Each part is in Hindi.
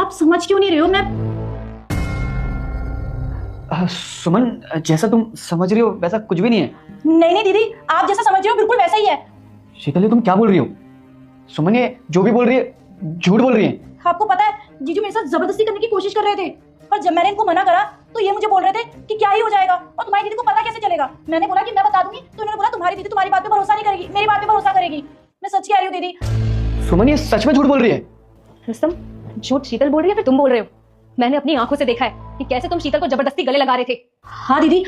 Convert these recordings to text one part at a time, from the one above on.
आप समझ क्यों नहीं रहे हो? मैं सुमन, जैसा तुम समझ रही हो वैसा कुछ भी नहीं है। नहीं नहीं दीदी, आप जैसा समझ रहे हो बिल्कुल वैसा ही है। शीतल, तुम क्या बोल रही हो? सुमन, ये जो भी बोल रही है झूठ बोल रही है। आपको पता है जीजू मेरे साथ जबरदस्ती करने की कोशिश कर रहे थे, और जब मैंने इनको मना करा तो ये मुझे बोल रहे थे कि क्या ही हो जाएगा और तुम्हारी दीदी को पता कैसे चलेगा। मैंने बोला कि मैं बता दूंगी, तो इन्होंने बोला तुम्हारी दीदी तुम्हारी बात पे भरोसा नहीं करेगी, मेरी बात पे भरोसा करेगी। मैं सच कह रही हूँ दीदी। सुमन, ये सच में झूठ बोल रही है। रुस्तम, झूठ शीतल बोल रही है फिर तुम बोल रहे हो? मैंने अपनी आंखों से देखा है कि कैसे तुम शीतल को जबरदस्ती गले लगा रहे थे। हाँ दीदी,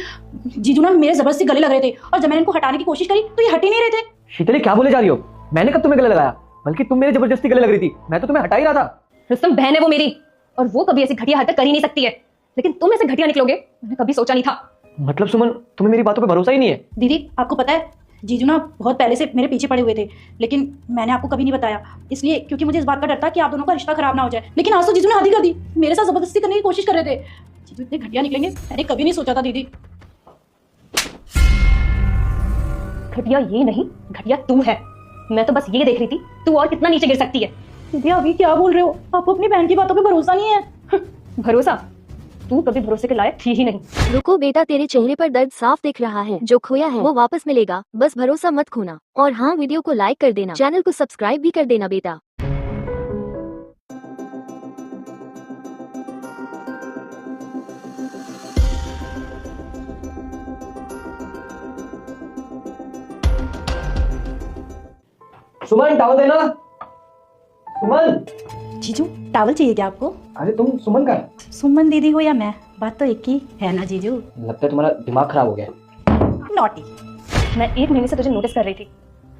जीजू ना मेरे जबरदस्ती गले लग रहे थे, और जब मैंने इनको हटाने की कोशिश करी तो ये हट ही नहीं रहे थे। शीतल, क्या बोले जा रही हो? मैंने कब तुम्हें गले लगाया? बल्कि तुम मेरे जबरदस्ती गले लग रही थी, मैं तो तुम्हें हटा ही रहा था। रुस्तम, बहन है वो मेरी, और वो कभी ऐसी घटिया हरकत कर ही नहीं सकती है, लेकिन तुम ऐसे घटिया निकलोगे मैंने कभी सोचा नहीं था। मतलब सुमन, तुम्हें मेरी बातों पे भरोसा ही नहीं है? दीदी आपको पता है जीजू ना बहुत पहले से मेरे पीछे पड़े हुए थे, लेकिन मैंने आपको कभी नहीं बताया, इसलिए क्योंकि मुझे इस बात का डर था कि आप दोनों का रिश्ता खराब ना हो जाए। लेकिन आज तो जीजू ने हद ही कर दी, मेरे साथ जबरदस्ती करने की कोशिश कर रहे थे। जीजू इतने घटिया निकलेंगे मैंने कभी नहीं सोचा था दीदी। घटिया ये नहीं, घटिया तू है। मैं तो बस ये देख रही थी तू और कितना नीचे गिर सकती है। दीदी अभी क्या बोल रहे हो? आपको अपनी बहन की बातों पे भरोसा नहीं है? भरोसा? तू कभी भरोसे के लायक थी ही नहीं। रुको बेटा, तेरे चेहरे पर दर्द साफ दिख रहा है। जो खोया है वो वापस मिलेगा, बस भरोसा मत खोना। और हाँ, वीडियो को लाइक कर देना, चैनल को सब्सक्राइब भी कर देना बेटा। सुमन, टॉवल देना। सुमन। जीजू टावल चाहिए क्या आपको? अरे तुम सुमन का? सुमन दीदी हो या मैं, बात तो एक ही है ना जीजू। लगता है तुम्हारा दिमाग खराब हो गया। नॉटी। मैं 1 महीने से तुझे नोटिस कर रही थी,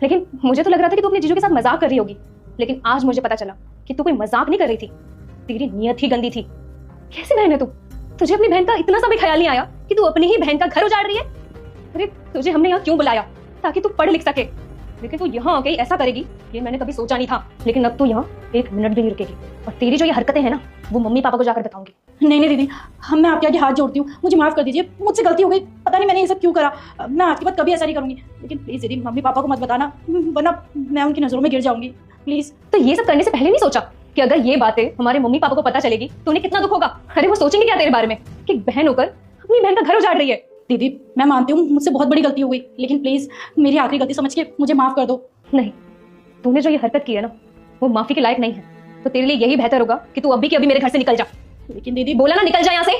लेकिन मुझे तो लग रहा था कि तू अपने जीजू के साथ मजाक कर रही होगी, लेकिन आज मुझे पता चला कि तू कोई मजाक नहीं कर रही थी। तेरी नीयत ही गंदी थी। कैसी बहन है तू? तुझे अपनी बहन का इतना सा भी ख्याल नहीं आया कि तू अपनी ही बहन का घर उजाड़ रही है? अरे तुझे हमने यहाँ क्यों बुलाया? ताकि तू पढ़ लिख सके, लेकिन तू यहाँ आके ऐसा करेगी ये मैंने कभी सोचा नहीं था। लेकिन अब तू यहाँ 1 मिनट भी नहीं रुकेगी, और तेरी जो ये हरकतें हैं ना वो मम्मी पापा को जाकर बताऊंगी। नहीं नहीं दीदी, मैं आपके आगे हाथ जोड़ती हूँ, मुझे माफ कर दीजिए, मुझसे गलती हो गई, पता नहीं मैंने ये सब क्यों करा। मैं आज के बाद कभी ऐसा नहीं करूंगी, लेकिन प्लीज दीदी मम्मी पापा को मत बताना, वरना मैं उनकी नजरों में गिर जाऊंगी, प्लीज। तो ये सब करने से पहले नहीं सोचा कि अगर ये बातें हमारे मम्मी पापा को पता चलेगी तो उन्हें कितना दुख होगा? अरे वो सोचेंगे क्या तेरे बारे में कि बहन होकर अपनी बहन का घर उजाड़ रही है? दीदी मैं मानती हूँ मुझसे बहुत बड़ी गलती हो गई, लेकिन प्लीज मेरी आखिरी गलती समझ के मुझे माफ कर दो। नहीं, तूने जो ये हरकत की है ना वो माफी के लायक नहीं है, तो तेरे लिए यही बेहतर होगा कि तू अभी के अभी मेरे घर से निकल जा। लेकिन दीदी बोला ना, निकल जा यहाँ से।